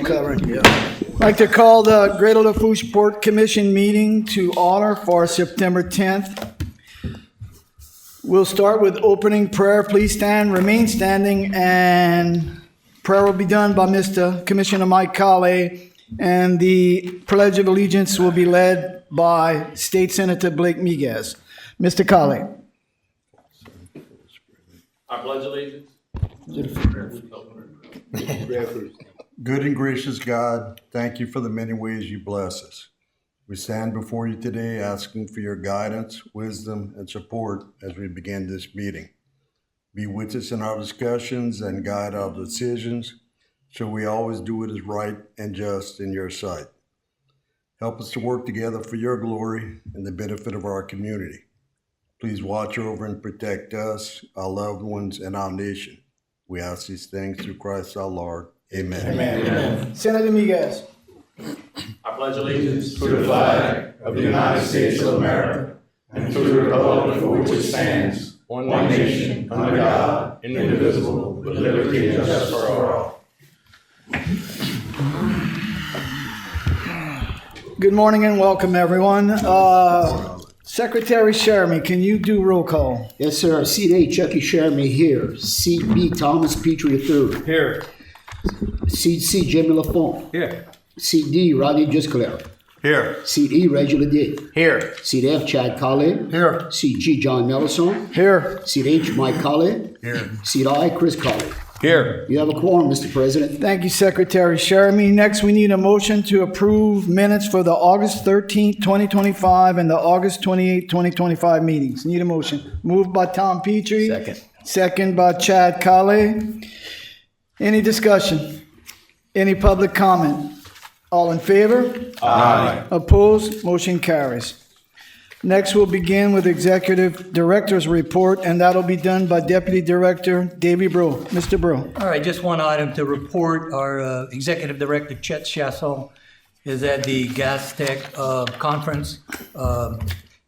covering. Yeah. I'd like to call the Greater Lafourche Port Commission meeting to order for September 10th. We'll start with opening prayer. Please stand, remain standing, and prayer will be done by Mr. Commissioner Mike Colley, and the Pledge of Allegiance will be led by State Senator Blake Miguez. Mr. Colley. I pledge allegiance. Good and gracious God, thank you for the many ways you bless us. We stand before you today asking for your guidance, wisdom, and support as we begin this meeting. Be with us in our discussions and guide our decisions so we always do what is right and just in your sight. Help us to work together for your glory and the benefit of our community. Please watch over and protect us, our loved ones, and our nation. We ask these things through Christ our Lord. Amen. Amen. Senator Miguez. I pledge allegiance to the flag of the United States of America and to the republic for which it stands, one nation, under God, indivisible, with liberty and justice for all. Good morning and welcome, everyone. Secretary Sherman, can you do roll call? Yes, sir. Seat A, Chucky Sherman here. Seat B, Thomas Petrie III. Here. Seat C, Jimmy Lafont. Here. Seat D, Rodney Gisclair. Here. Seat E, Reggie Ledet. Here. Seat F, Chad Colley. Here. Seat G, John Mellison. Here. Seat H, Mike Colley. Here. Seat I, Chris Colley. Here. You have a quorum, Mr. President. Thank you, Secretary Sherman. Next, we need a motion to approve minutes for the August 13th, 2025 and the August 28th, 2025 meetings. Need a motion. Moved by Tom Petrie. Second. Second by Chad Colley. Any discussion? Any public comment? All in favor? Aye. Opposed? Motion carries. Next, we'll begin with Executive Director's report, and that'll be done by Deputy Director Davey Breaux. Mr. Breaux. All right, just one item to report. Our Executive Director, Chet Chasson, is at the GasTech conference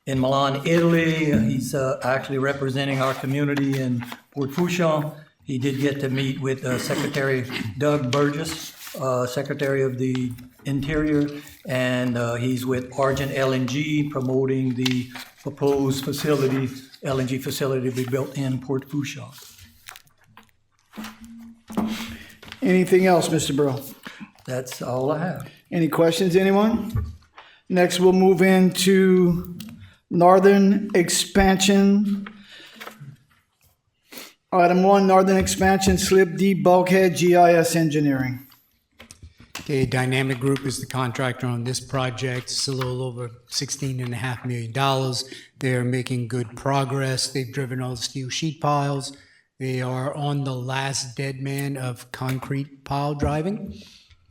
in Milan, Italy. He's actually representing our community in Port Fourchon. He did get to meet with Secretary Doug Burgess, Secretary of the Interior, and he's with Argent LNG promoting the proposed facility, LNG facility to be built in Port Fourchon. Anything else, Mr. Breaux? That's all I have. Any questions, anyone? Next, we'll move into Northern Expansion. Item 1, Northern Expansion, Slip D Bulkhead, GIS Engineering. Okay, Dynamic Group is the contractor on this project. It's a little over $16.5 million. They're making good progress. They've driven all the steel sheet piles. They are on the last dead man of concrete pile driving,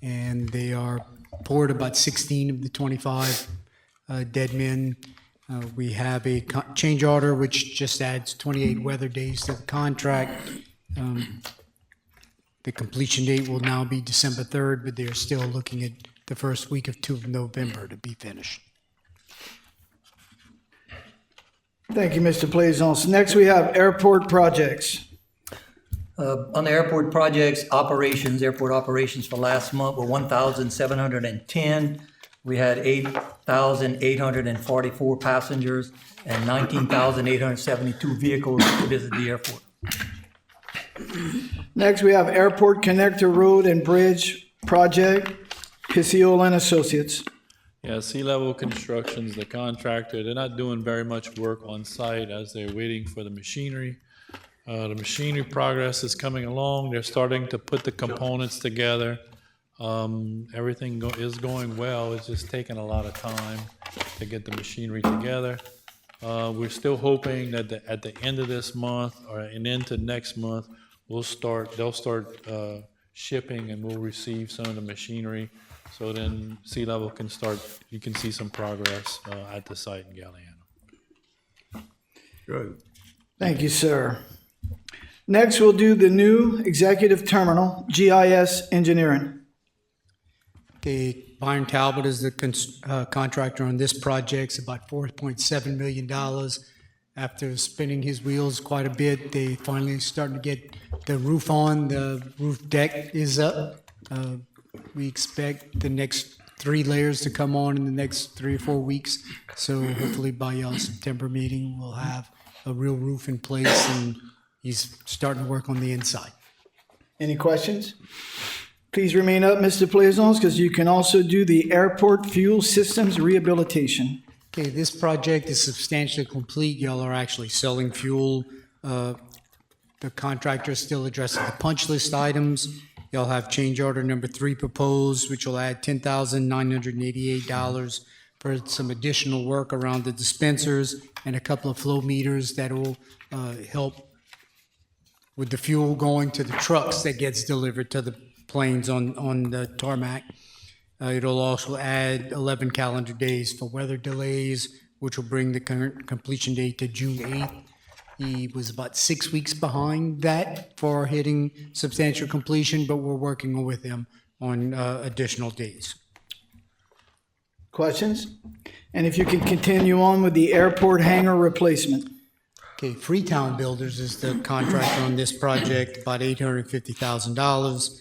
and they are poured about 16 of the 25 dead men. We have a change order which just adds 28 weather days to the contract. The completion date will now be December 3rd, but they're still looking at the first week of November to be finished. Thank you, Mr. Plaisance. Next, we have Airport Projects. On the airport projects, airport operations for last month were 1,710. We had 8,844 passengers and 19,872 vehicles to visit the airport. Next, we have Airport Connector Road and Bridge Project, Pisiola and Associates. Yeah, Sea Level Construction's the contractor. They're not doing very much work on site as they're waiting for the machinery. The machinery progress is coming along. They're starting to put the components together. Everything is going well. It's just taking a lot of time to get the machinery together. We're still hoping that at the end of this month and into next month, they'll start shipping and we'll receive some of the machinery. So then Sea Level can start, you can see some progress at the site in Galliano. Good. Thank you, sir. Next, we'll do the new Executive Terminal, GIS Engineering. Okay, Byron Talbot is the contractor on this project. It's about $4.7 million. After spinning his wheels quite a bit, they finally starting to get the roof on. The roof deck is up. We expect the next 3 layers to come on in the next 3 or 4 weeks. So hopefully by y'all's September meeting, we'll have a real roof in place, and he's starting to work on the inside. Any questions? Please remain up, Mr. Plaisance, because you can also do the airport fuel systems rehabilitation. Okay, this project is substantially complete. Y'all are actually selling fuel. The contractor is still addressing the punch list items. Y'all have change order number 3 proposed, which will add $10,988 for some additional work around the dispensers and a couple of flow meters that will help with the fuel going to the trucks that gets delivered to the planes on the tarmac. It'll also add 11 calendar days for weather delays, which will bring the current completion date to June 8th. He was about 6 weeks behind that for hitting substantial completion, but we're working with him on additional days. Questions? And if you could continue on with the airport hangar replacement. Okay, Freetown Builders is the contractor on this project, about $850,000.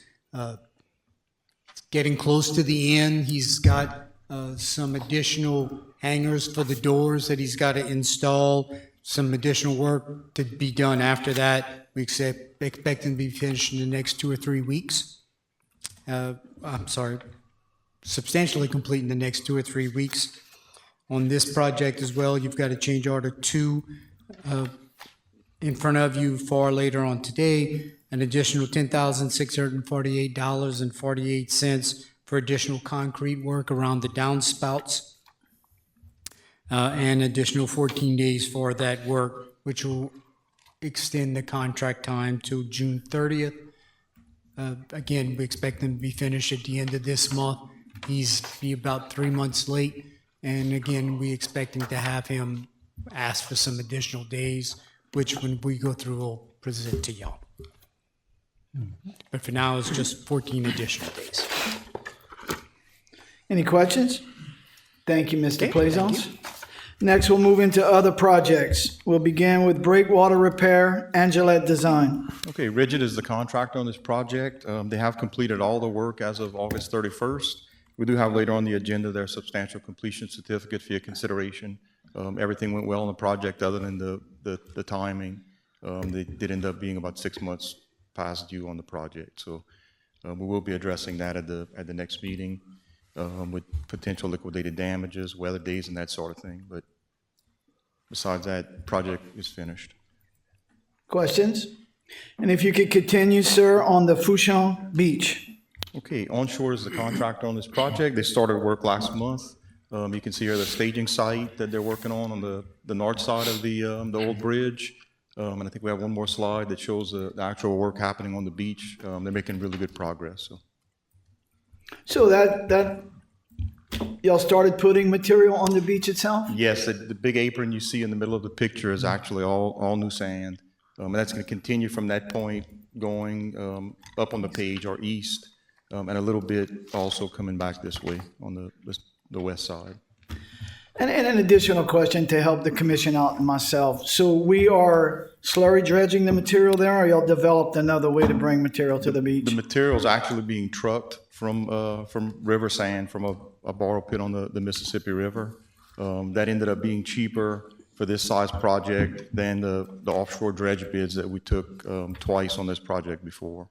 Getting close to the end. He's got some additional hangers for the doors that he's got to install, some additional work to be done after that. We expect him to be finished in the next 2 or 3 weeks. Substantially complete in the next 2 or 3 weeks. On this project as well, you've got a change order 2 in front of you far later on today, an additional $10,648.48 for additional concrete work around the downspouts, and additional 14 days for that work, which will extend the contract time to June 30th. Again, we expect them to be finished at the end of this month. He's be about 3 months late, and again, we expecting to have him ask for some additional days, which when we go through, we'll present to y'all. But for now, it's just 14 additional days. Any questions? Thank you, Mr. Plaisance. Next, we'll move into other projects. We'll begin with breakwater repair, Angelette Design. Okay, Rigid is the contractor on this project. They have completed all the work as of August 31st. We do have later on the agenda their substantial completion certificate for your consideration. Everything went well on the project other than the timing. They did end up being about 6 months past due on the project. So we will be addressing that at the next meeting with potential liquidated damages, weather days, and that sort of thing. But besides that, project is finished. Questions? And if you could continue, sir, on the Fouchon Beach. Okay, Onshore is the contractor on this project. They started work last month. You can see here the staging site that they're working on the north side of the old bridge. And I think we have one more slide that shows the actual work happening on the beach. They're making really good progress. So that y'all started putting material on the beach itself? Yes, the big apron you see in the middle of the picture is actually all new sand. And that's going to continue from that point going up on the page or east, and a little bit also coming back this way on the west side. And an additional question to help the commission out and myself. So we are slurry dredging the material there, or y'all developed another way to bring material to the beach? The material is actually being trucked from river sand from a borrow pit on the Mississippi River. That ended up being cheaper for this size project than the offshore dredge bids that we took twice on this project before.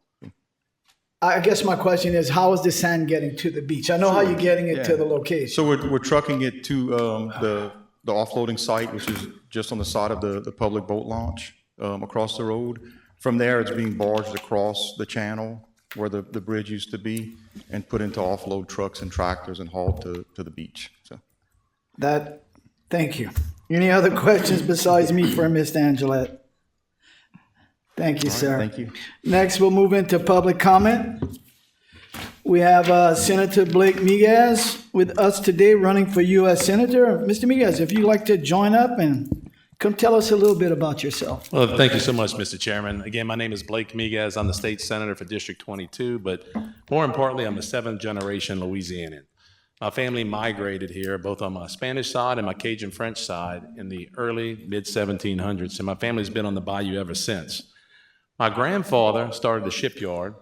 I guess my question is, how is the sand getting to the beach? I know how you're getting it to the location. So we're trucking it to the offloading site, which is just on the side of the public boat launch across the road. From there, it's being barged across the channel where the bridge used to be and put into offload trucks and tractors and hauled to the beach. So Thank you. Any other questions besides me for Ms. Angelette? Thank you, sir. Thank you. Next, we'll move into public comment. We have Senator Blake Miguez with us today, running for U.S. Senator. Mr. Miguez, if you'd like to join up and come tell us a little bit about yourself. Well, thank you so much, Mr. Chairman. Again, my name is Blake Miguez. I'm the state senator for District 22, but more importantly, I'm a 7th-generation Louisianan. My family migrated here, both on my Spanish side and my Cajun French side, in the early, mid-1700s, and my family's been on the bayou ever since. My grandfather started a shipyard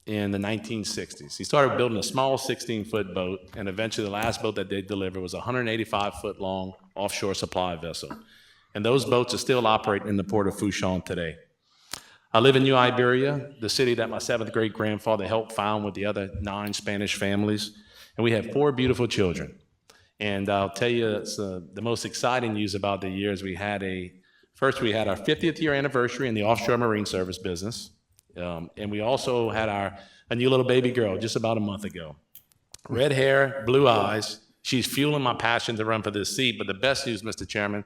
in the 1960s. He started building a small 16-foot boat, and eventually the last boat that they delivered was a 185-foot long offshore supply vessel. And those boats are still operating in the port of Fouchon today. I live in New Iberia, the city that my 7th great grandfather helped found with the other 9 Spanish families. And we have 4 beautiful children. And I'll tell you, it's, the most exciting news about the year is we had our 50th year anniversary in the offshore marine service business. And we also had a new little baby girl just about a month ago. Red hair, blue eyes. She's fueling my passion to run for this seat. But the best news, Mr. Chairman,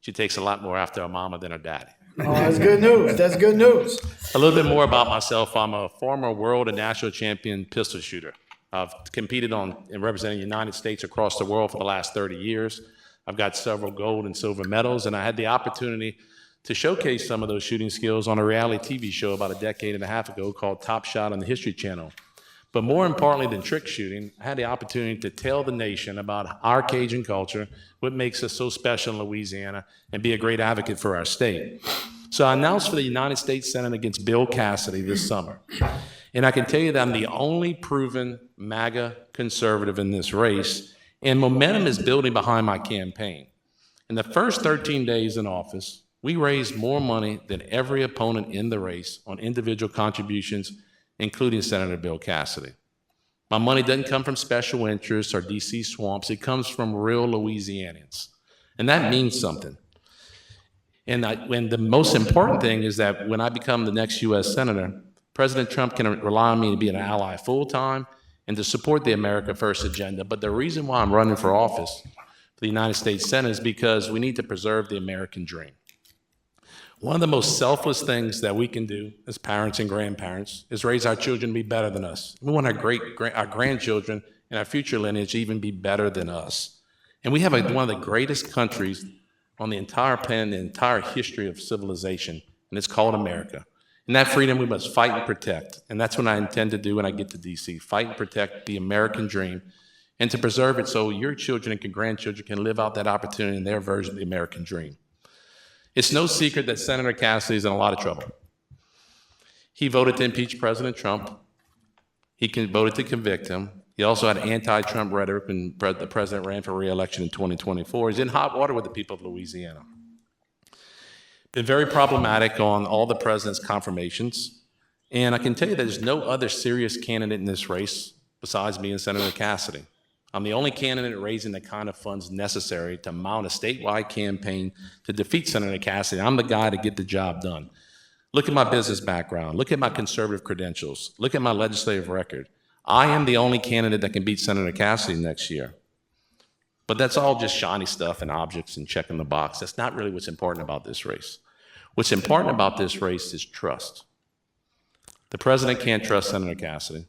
she takes a lot more after her mama than her daddy. Oh, that's good news. That's good news. A little bit more about myself. I'm a former world and national champion pistol shooter. I've competed on and represented the United States across the world for the last 30 years. I've got several gold and silver medals, and I had the opportunity to showcase some of those shooting skills on a reality TV show about a decade and a half ago called Top Shot on the History Channel. But more importantly than trick shooting, I had the opportunity to tell the nation about our Cajun culture, what makes us so special in Louisiana, and be a great advocate for our state. So I announced for the United States Senate against Bill Cassidy this summer. And I can tell you that I'm the only proven MAGA conservative in this race, and momentum is building behind my campaign. In the first 13 days in office, we raised more money than every opponent in the race on individual contributions, including Senator Bill Cassidy. My money doesn't come from special interests or DC swamps. It comes from real Louisianians. And that means something. And the most important thing is that when I become the next U.S. Senator, President Trump can rely on me to be an ally full-time and to support the America First agenda. But the reason why I'm running for office for the United States Senate is because we need to preserve the American dream. One of the most selfless things that we can do as parents and grandparents is raise our children to be better than us. We want our grandchildren and our future lineage to even be better than us. And we have one of the greatest countries on the entire planet, the entire history of civilization, and it's called America. And that freedom we must fight and protect. And that's what I intend to do when I get to D.C., fight and protect the American dream and to preserve it so your children and grandchildren can live out that opportunity in their version of the American dream. It's no secret that Senator Cassidy is in a lot of trouble. He voted to impeach President Trump. He voted to convict him. He also had anti-Trump rhetoric when the president ran for re-election in 2024. He's in hot water with the people of Louisiana. Been very problematic on all the president's confirmations. And I can tell you that there's no other serious candidate in this race besides me and Senator Cassidy. I'm the only candidate raising the kind of funds necessary to mount a statewide campaign to defeat Senator Cassidy. I'm the guy to get the job done. Look at my business background. Look at my conservative credentials. Look at my legislative record. I am the only candidate that can beat Senator Cassidy next year. But that's all just shiny stuff and objects and checking the box. That's not really what's important about this race. What's important about this race is trust. The president can't trust Senator Cassidy.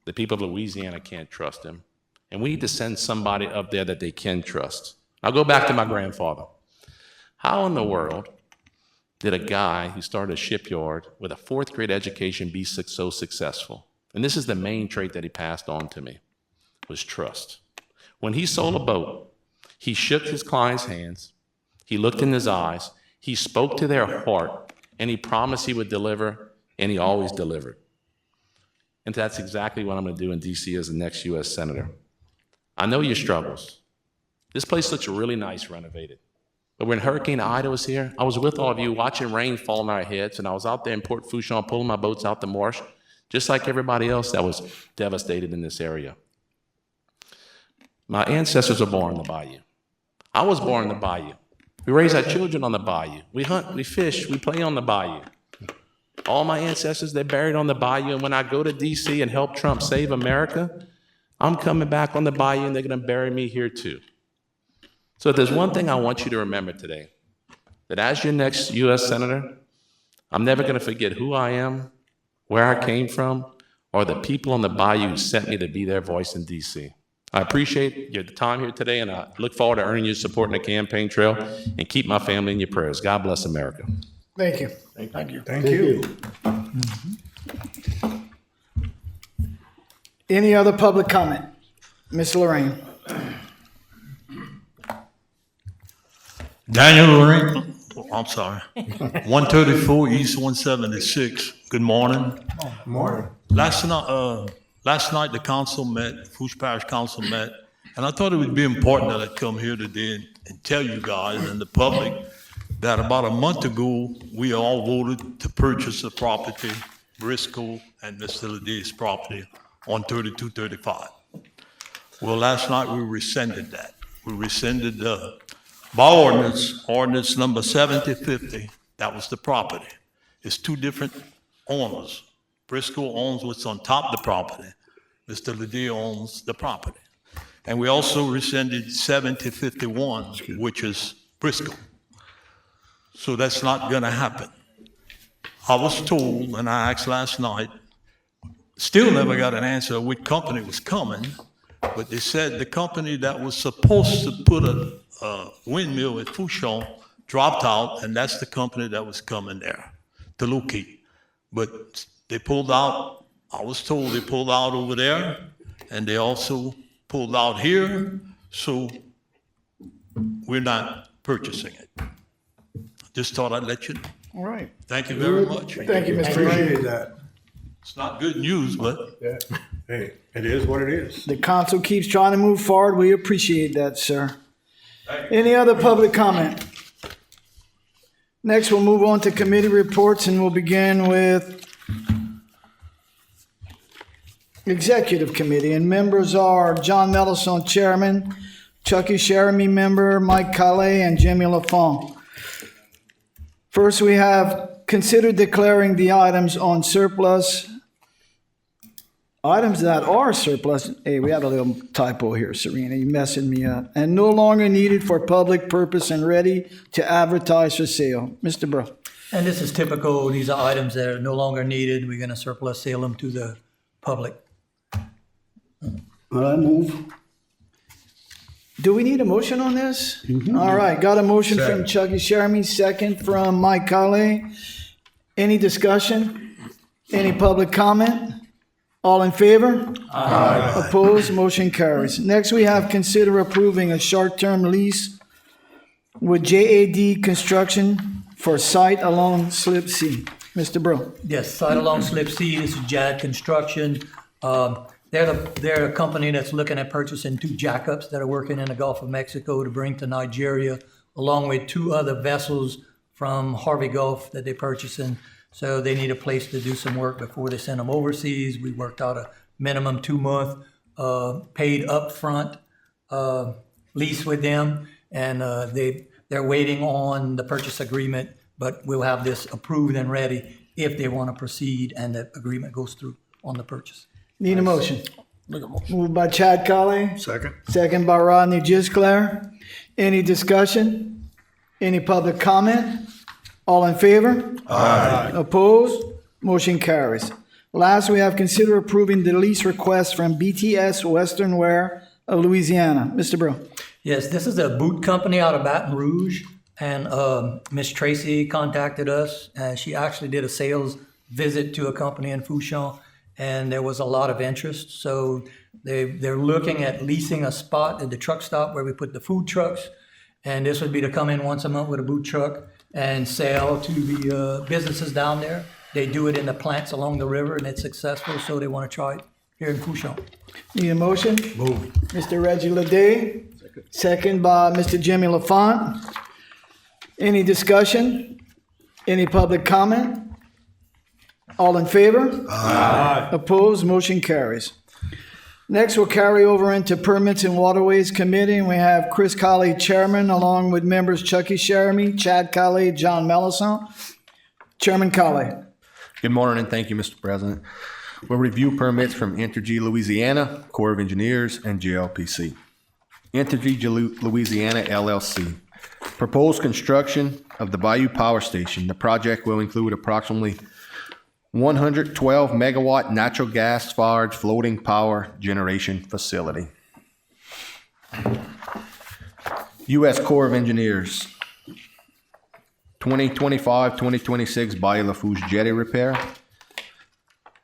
The people of Louisiana can't trust him. And we need to send somebody up there that they can trust. I'll go back to my grandfather. How in the world did a guy who started a shipyard with a 4th grade education be so successful? And this is the main trait that he passed on to me, was trust. When he sold a boat, he shook his client's hands, he looked in his eyes, he spoke to their heart, and he promised he would deliver, and he always delivered. And that's exactly what I'm going to do in D.C. as the next U.S. Senator. I know your struggles. This place looks really nice renovated. But when Hurricane Ida was here, I was with all of you watching rain fall on our heads, and I was out there in Port Fouchon pulling my boats out the marsh, just like everybody else that was devastated in this area. My ancestors were born in the bayou. I was born in the bayou. We raise our children on the bayou. We hunt, we fish, we play on the bayou. All my ancestors, they're buried on the bayou, and when I go to D.C. and help Trump save America, I'm coming back on the bayou, and they're going to bury me here too. So if there's one thing I want you to remember today, that as your next U.S. Senator, I'm never going to forget who I am, where I came from, or the people on the bayou who sent me to be their voice in D.C. I appreciate your time here today, and I look forward to earning your support in the campaign trail, and keep my family in your prayers. God bless America. Thank you. Thank you. Thank you. Any other public comment? Ms. Lorraine. Daniel Lorraine, I'm sorry. 134 East 176. Good morning. Morning. Last night the council met, Fuchs Parish Council met, and I thought it would be important that I come here today and tell you guys and the public that about a month ago, we all voted to purchase the property, Briscoe and Mr. Leday's property on 3235. Well, last night we rescinded that. We rescinded by ordinance number 7050, that was the property. It's two different owners. Briscoe owns what's on top of the property. Mr. Leday owns the property. And we also rescinded 7051, which is Briscoe. So that's not gonna happen. I was told, and I asked last night, still never got an answer which company was coming, but they said the company that was supposed to put a windmill at Fouchon dropped out, and that's the company that was coming there to locate. But they pulled out, I was told they pulled out over there, and they also pulled out here, so we're not purchasing it. Just thought I'd let you know. All right. Thank you very much. Thank you, Mr. Appreciate Wright. that. It's not good news, but Yeah. Hey, it is what it is. The council keeps trying to move forward. We appreciate that, sir. Any other public comment? Next, we'll move on to committee reports, and we'll begin with Executive Committee, and members are John Mellison, Chairman, Chucky Sheremy, member, Mike Calais, and Jimmy LaFont. First, we have considered declaring the items on surplus, items that are surplus. Hey, we had a little typo here, Serena, you messing me up. And no longer needed for public purpose and ready to advertise for sale. Mr. Bro. And this is typical, these are items that are no longer needed, we're gonna surplus sale them to the public. I move. Do we need a motion on this? All right, got a motion from Chucky Sheremy, second from Mike Calais. Any discussion? Any public comment? All in favor? Aye. Opposed? Motion carries. Next, we have consider approving a short-term lease with JAD Construction for site along Slip C. Mr. Bro. Yes, site along Slip C, this is JAD Construction. They're a company that's looking at purchasing 2 jackups that are working in the Gulf of Mexico to bring to Nigeria, along with 2 other vessels from Harvey Gulf that they're purchasing. So they need a place to do some work before they send them overseas. We worked out a minimum 2-month paid upfront lease with them, and they're waiting on the purchase agreement, but we'll have this approved and ready if they want to proceed and the agreement goes through on the purchase. Need a motion? Moved by Chad Colley, Second. second by Rodney Gisclair. Any discussion? Any public comment? All in favor? Aye. Opposed? Motion carries. Last, we have consider approving the lease request from BTS Western Wear of Louisiana. Mr. Bro. Yes, this is a boot company out of Baton Rouge, and Miss Tracy contacted us, and she actually did a sales visit to a company in Fouchon, and there was a lot of interest. So they're looking at leasing a spot at the truck stop where we put the food trucks, and this would be to come in once a month with a boot truck and sell to the businesses down there. They do it in the plants along the river, and it's successful, so they want to try it here in Fouchon. Need a motion? Move. Mr. Reggie Leday, second by Mr. Jimmy LaFont. Any discussion? Any public comment? All in favor? Aye. Opposed? Motion carries. Next, we'll carry over into Permits and Waterways Committee, and we have Chris Colley, Chairman, along with members Chucky Sheremy, Chad Colley, John Mellison. Chairman Colley. Good morning, and thank you, Mr. President. We'll review permits from Entergy Louisiana, Corps of Engineers, and JLPC. Entergy Louisiana LLC. Proposed construction of the Bayou Power Station. The project will include approximately 112 megawatt natural gas-fired floating power generation facility. U.S. Corps of Engineers. 2025-2026 Bayou Lafourche jetty repair.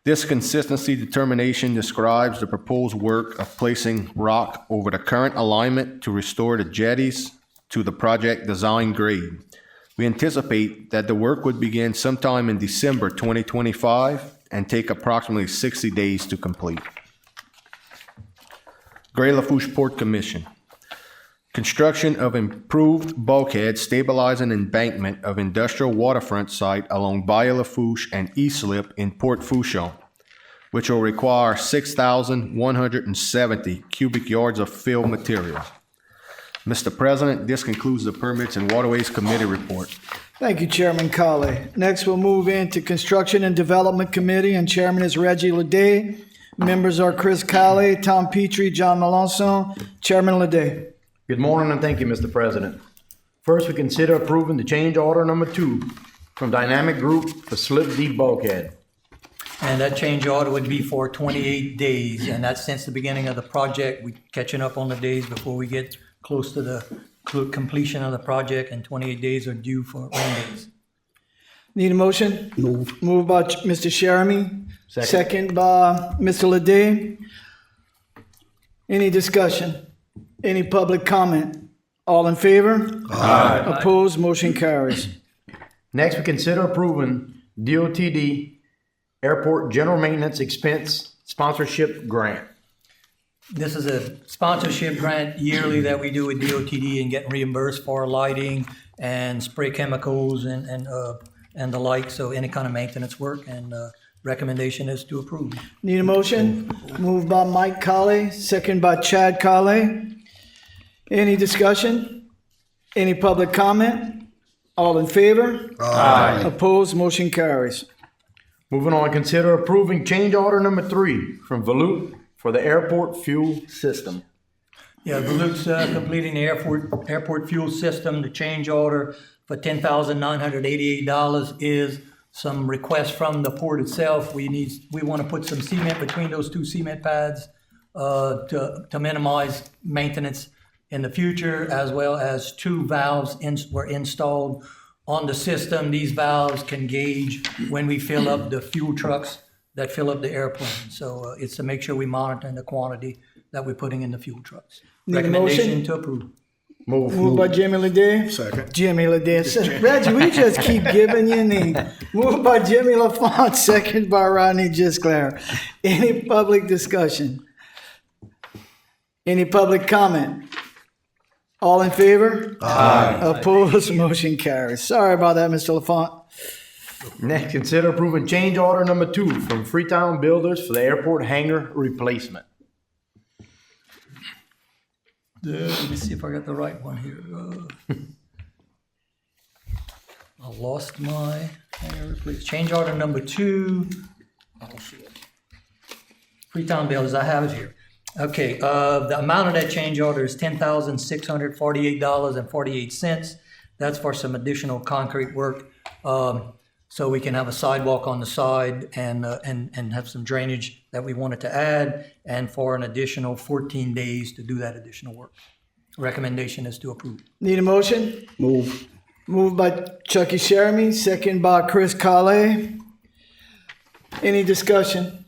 This consistency determination describes the proposed work of placing rock over the current alignment to restore the jetties to the project design grade. We anticipate that the work would begin sometime in December 2025 and take approximately 60 days to complete. Gray Lafourche Port Commission. Construction of improved bulkhead stabilizing embankment of industrial waterfront site along Bayou Lafourche and East-Lip in Port Fourchon, which will require 6,170 cubic yards of fill material. Mr. President, this concludes the Permits and Waterways Committee report. Thank you, Chairman Colley. Next, we'll move into Construction and Development Committee, and Chairman is Reggie Leday. Members are Chris Colley, Tom Petrie, John Melanson. Chairman Leday. Good morning and thank you, Mr. President. First, we consider approving the change order number 2 from Dynamic Group for slip deep bulkhead. And that change order would be for 28 days, and that's since the beginning of the project. We're catching up on the days before we get close to the completion of the project, and 28 days are due for rain days. Need a motion? Move. Moved by Mr. Sheramy. Second. Second by Mr. Leday. Any discussion? Any public comment? All in favor? Aye. Opposed? Motion carries. Next, we consider approving DOTD Airport General Maintenance Expense Sponsorship Grant. This is a sponsorship grant yearly that we do with DOTD and get reimbursed for lighting and spray chemicals and the like, so any kind of maintenance work, and recommendation is to approve. Need a motion? Moved by Mike Colley, second by Chad Colley. Any discussion? Any public comment? All in favor? Aye. Opposed? Motion carries. Moving on, consider approving change order number 3 from Volute for the airport fuel system. Yeah, Volute's completing the airport fuel system. The change order for $10,988 is some requests from the port itself. We want to put some cement between those 2 cement pads to minimize maintenance in the future, as well as 2 valves were installed on the system. These valves can gauge when we fill up the fuel trucks that fill up the airplane. So it's to make sure we monitor the quantity that we're putting in the fuel trucks. Need a Recommendation motion? to approve. Moved by Jimmy Leday. Second. Jimmy Leday. Reggie, we just keep giving you names. Moved by Jimmy LaFont, second by Rodney Gisclair. Any public discussion? Any public comment? All in favor? Aye. Opposed? Motion carries. Sorry about that, Mr. LaFont. Next, consider approving change order number 2 from Freetown Builders for the airport hangar replacement. Let me see if I got the right one here. I lost my, please. Change order number 2. Freetown Builders, I have it here. Okay, the amount of that change order is $10,648.48. That's for some additional concrete work, so we can have a sidewalk on the side and have some drainage that we wanted to add, and for an additional 14 days to do that additional work. Recommendation is to approve. Need a motion? Move. Moved by Chucky Sheramy, second by Chris Colley. Any discussion?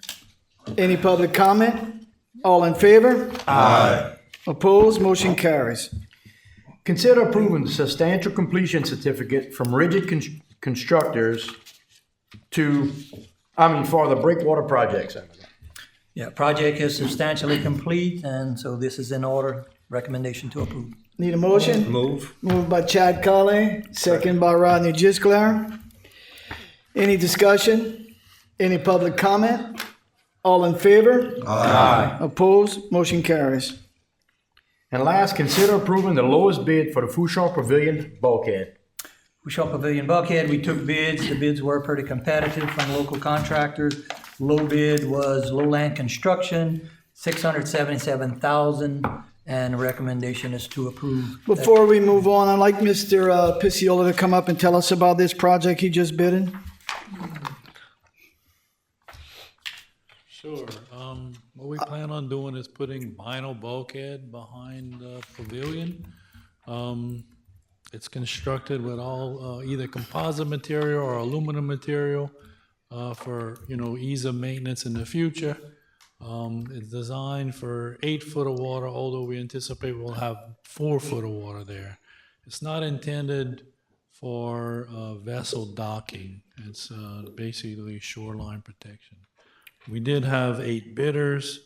Any public comment? All in favor? Aye. Opposed? Motion carries. Consider approving the substantial completion certificate from Rigid Constructors for the breakwater projects. Yeah, project is substantially complete, and so this is in order. Recommendation to approve. Need a motion? Move. Moved by Chad Colley, second by Rodney Gisclair. Any discussion? Any public comment? All in favor? Aye. Opposed? Motion carries. And last, consider approving the lowest bid for the Fourchon Pavilion bulkhead. Fourchon Pavilion bulkhead, we took bids. The bids were pretty competitive from local contractors. Low bid was Lowland Construction, $677,000, and the recommendation is to approve. Before we move on, I'd like Mr. Pisciola to come up and tell us about this project he just bid in. Sure. What we plan on doing is putting vinyl bulkhead behind the pavilion. It's constructed with all either composite material or aluminum material for ease of maintenance in the future. It's designed for 8 foot of water, although we anticipate we'll have 4 foot of water there. It's not intended for vessel docking. It's basically shoreline protection. We did have 8 bidders.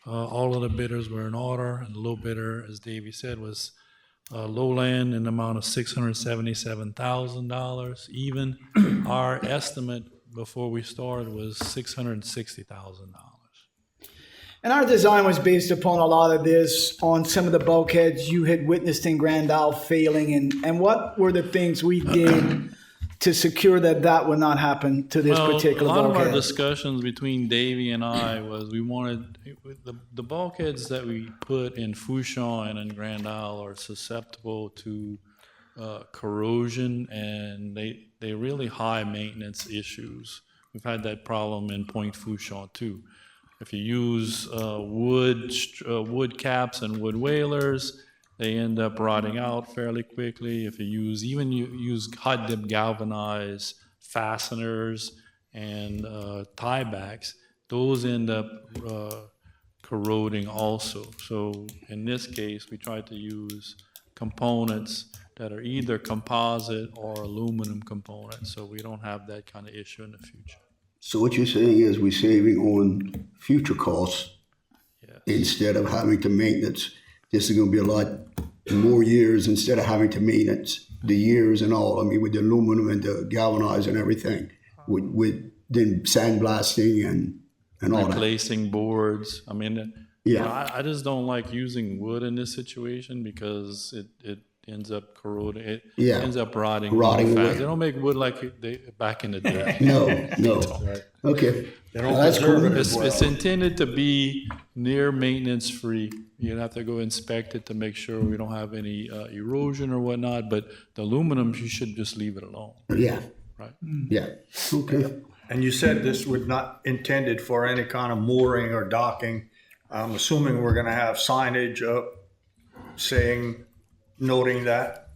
All of the bidders were in order, and the low bidder, as Davey said, was Lowland in the amount of $677,000. Even our estimate before we started was $660,000. And our design was based upon a lot of this on some of the bulkheads you had witnessed in Grand Isle failing, and what were the things we did to secure that would not happen to this particular a lot of our bulkhead? discussions between Davey and I was we wanted the bulkheads that we put in Fouchon and in Grand Isle are susceptible to corrosion, and they really high maintenance issues. We've had that problem in Point Fouchon too. If you use wood caps and wood whalers, they end up rotting out fairly quickly. If you use hot dip galvanized fasteners and tiebacks, those end up corroding also. So in this case, we tried to use components that are either composite or aluminum components, so we don't have that kind of issue in the future. So what you're saying is we're saving on future costs instead of having to maintenance. This is going to be a lot more years instead of having to maintenance the years and all. I mean, with the aluminum and the galvanized and everything, with then sandblasting and all that. Replacing boards. I mean, Yeah. I just don't like using wood in this situation because it ends up corroding. It Yeah. ends up rotting Rotting fast. away. They don't make wood like they back in the day. No. Okay. They don't Well, that's preserve cool. it as well. It's intended to be near maintenance free. You'd have to go inspect it to make sure we don't have any erosion or whatnot, but the aluminum, you should just leave it alone. Yeah. Right. Yeah. Okay. And you said this was not intended for any kind of mooring or docking. I'm assuming we're gonna have signage up noting that.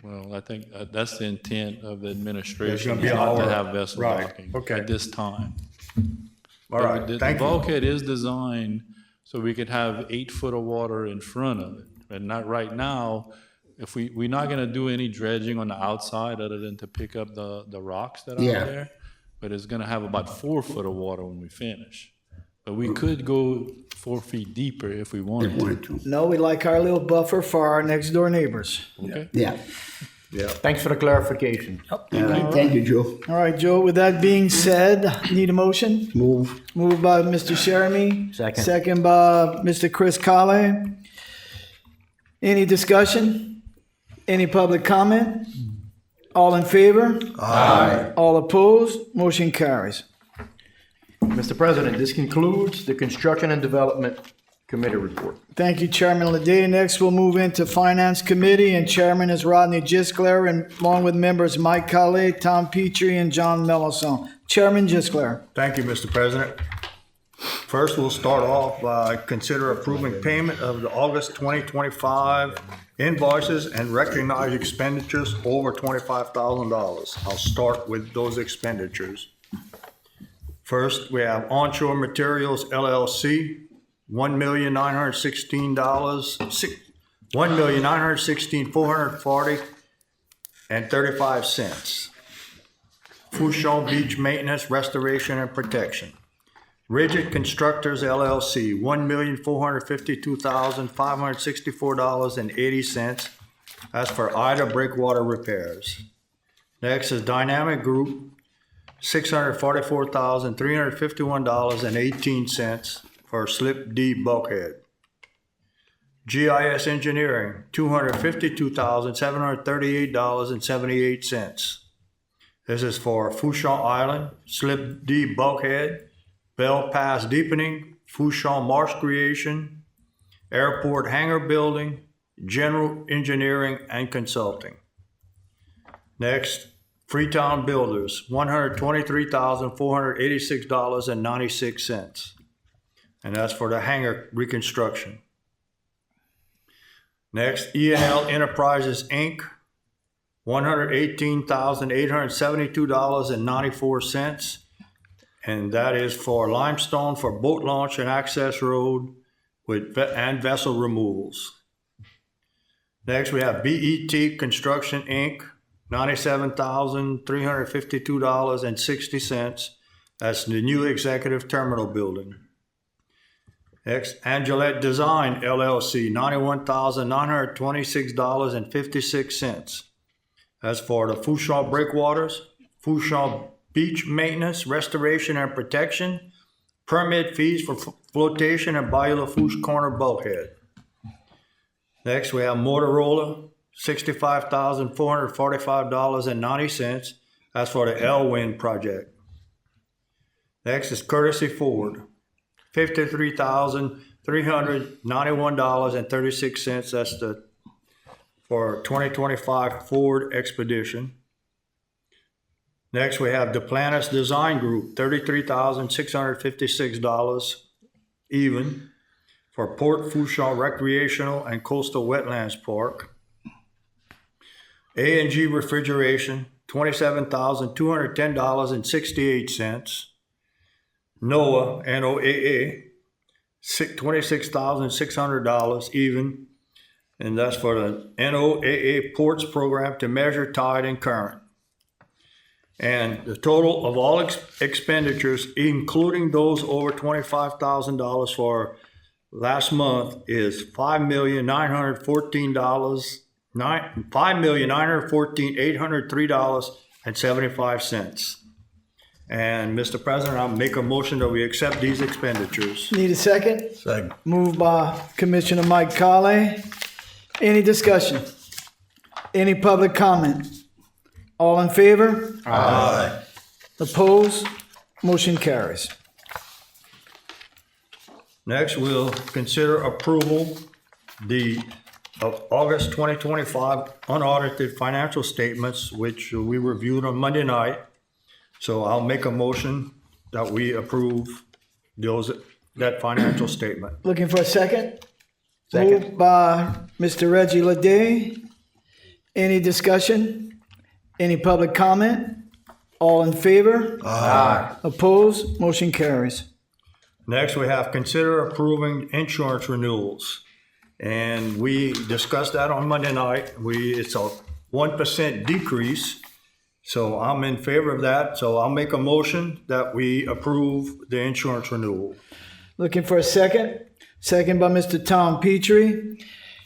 Well, I think that's the intent of the administration, gonna be is not all to over. have vessel Right. docking Okay. at this time. All right, The thank you. bulkhead is designed so we could have 8 foot of water in front of it. And not right now, if we're not gonna do any dredging on the outside other than to pick up the rocks that are Yeah. out there. But it's gonna have about 4 foot of water when we finish. But we could go 4 feet deeper if we wanted to. Wanted to. No, we like our little buffer for our next door neighbors. Okay? Yeah. Thanks for the clarification. All right. Thank you, Joe. All right, Joe, with that being said, need a motion? Move. Moved by Mr. Sheremy. Second. Second by Mr. Chris Kale. Any discussion? Any public comment? All in favor? Aye. All opposed? Motion carries. Mr. President, this concludes the Construction and Development Committee report. Thank you, Chairman Lede. Next, we'll move into Finance Committee, and Chairman is Rodney Gisclair, and along with members Mike Kale, Tom Petrie, and John Mellison. Chairman Gisclair. Thank you, Mr. President. First, we'll start off by consider approving payment of the August 2025 invoices and recognize expenditures over $25,000. I'll start with those expenditures. First, we have Onshore Materials LLC, $1,916,440.35. Fouchon Beach Maintenance, Restoration, and Protection. Rigid Constructors LLC, $1,452,564.80. That's for Ida breakwater repairs. Next is Dynamic Group, $644,351.18 for Slip D bulkhead. GIS Engineering, $252,738.78. This is for Fouchon Island, Slip D bulkhead, Bell Pass deepening, Fouchon Marsh creation, Airport hangar building, general engineering and consulting. Next, Freetown Builders, $123,486.96. And that's for the hangar reconstruction. Next, E&L Enterprises, Inc., $118,872.94. And that is for limestone for boat launch and access road and vessel removals. Next, we have BET Construction, Inc., $97,352.60. That's the new executive terminal building. Next, Angelette Design LLC, $91,926.56. That's for the Fouchon breakwaters, Fouchon beach maintenance, restoration and protection, permit fees for flotation and Bayou Lafourche corner bulkhead. Next, we have Motorola, $65,445.90. That's for the Elwyn project. Next is Courtesy Ford, $53,391.36. That's for 2025 Ford Expedition. Next, we have Duplantis Design Group, $33,656 even for Port Fouchon Recreational and Coastal Wetlands Park. A&G Refrigeration, $27,210.68. NOAA, NOAA, $26,600 even, and that's for the NOAA Ports Program to measure tide and current. And the total of all expenditures, including those over $25,000 for last month, is $5,914,803.75. And Mr. President, I'll make a motion that we accept these expenditures. Need a second? Second. Moved by Commissioner Mike Colley. Any discussion? Any public comment? All in favor? Aye. Opposed? Motion carries. Next, we'll consider approval of August 2025 unaudited financial statements, which we reviewed on Monday night. So I'll make a motion that we approve that financial statement. Looking for a second? Moved by Mr. Reggie Leday. Any discussion? Any public comment? All in favor? Aye. Opposed? Motion carries. Next, we have consider approving insurance renewals. And we discussed that on Monday night. It's a 1% decrease. So I'm in favor of that. So I'll make a motion that we approve the insurance renewal. Looking for a second? Second by Mr. Tom Petrie.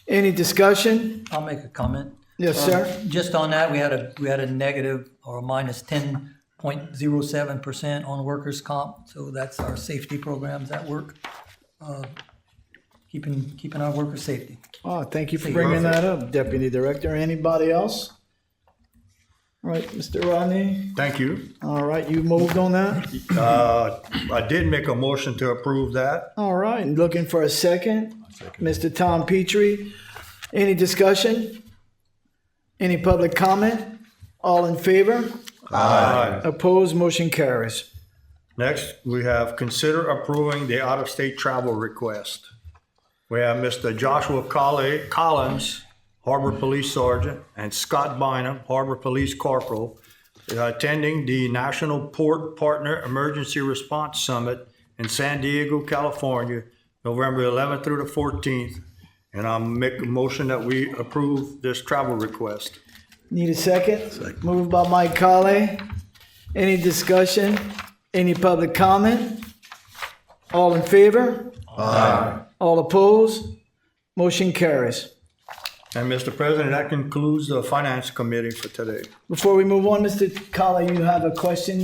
Any discussion? I'll make a comment. Yes, sir. Just on that, we had a negative or a minus 10.07% on workers' comp. So that's our safety programs at work, keeping our workers' safety. Oh, thank you for bringing that up, Deputy Director. Anybody else? All right, Mr. Rodney. Thank you. All right, you moved on that? I did make a motion to approve that. All right, looking for a second. Mr. Tom Petrie. Any discussion? Any public comment? All in favor? Aye. Opposed? Motion carries. Next, we have consider approving the out-of-state travel request. We have Mr. Joshua Collins, Harbor Police Sergeant, and Scott Bynum, Harbor Police Corporal, attending the National Port Partner Emergency Response Summit in San Diego, California, November 11th through the 14th. And I'll make a motion that we approve this travel request. Need a second? Moved by Mike Colley. Any discussion? Any public comment? All in favor? Aye. All opposed? Motion carries. And Mr. President, that concludes the Finance Committee for today. Before we move on, Mr. Colley, you have a question?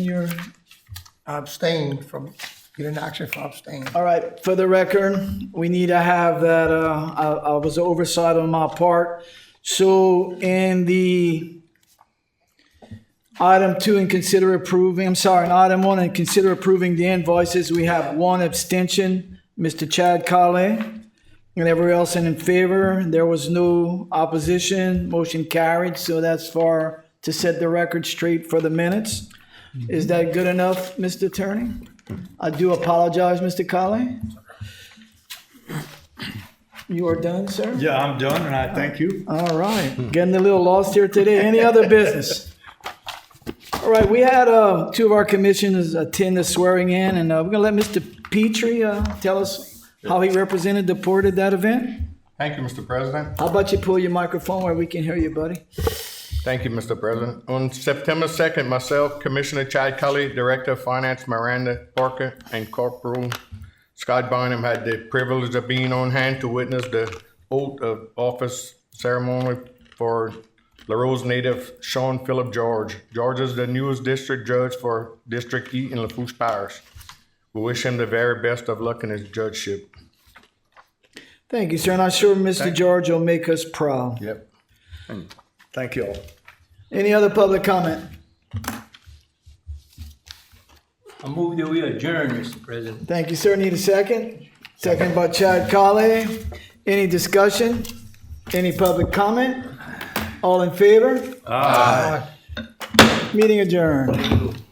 I abstained from getting action for abstain. All right, for the record, we need to have that, I was oversight on my part. So in the item 2 and consider approving, in item 1 and consider approving the invoices, we have one abstention, Mr. Chad Colley, and everyone else in favor. There was no opposition, motion carried, so that's for, to set the record straight for the minutes. Is that good enough, Mr. Attorney? I do apologize, Mr. Colley. You are done, sir? Yeah, I'm done, and I thank you. All right, getting a little lost here today. Any other business? All right, we had 2 of our commissioners attend the swearing in, and we're gonna let Mr. Petrie tell us how he represented the port at that event. Thank you, Mr. President. How about you pull your microphone where we can hear you, buddy? Thank you, Mr. President. On September 2nd, myself, Commissioner Chad Cully, Director of Finance Miranda Parker, and Corporal Scott Bynum had the privilege of being on hand to witness the oath of office ceremony for LaRose native Sean Phillip George. George is the newest district judge for District E in Lafourche Parish. We wish him the very best of luck in his judgeship. Thank you, sir, and I'm sure Mr. George will make us proud. Yep. Thank you all. Any other public comment? I move that we adjourn, Mr. President. Thank you, sir. Need a second? Second by Chad Colley. Any discussion? Any public comment? All in favor? Aye. Meeting adjourned.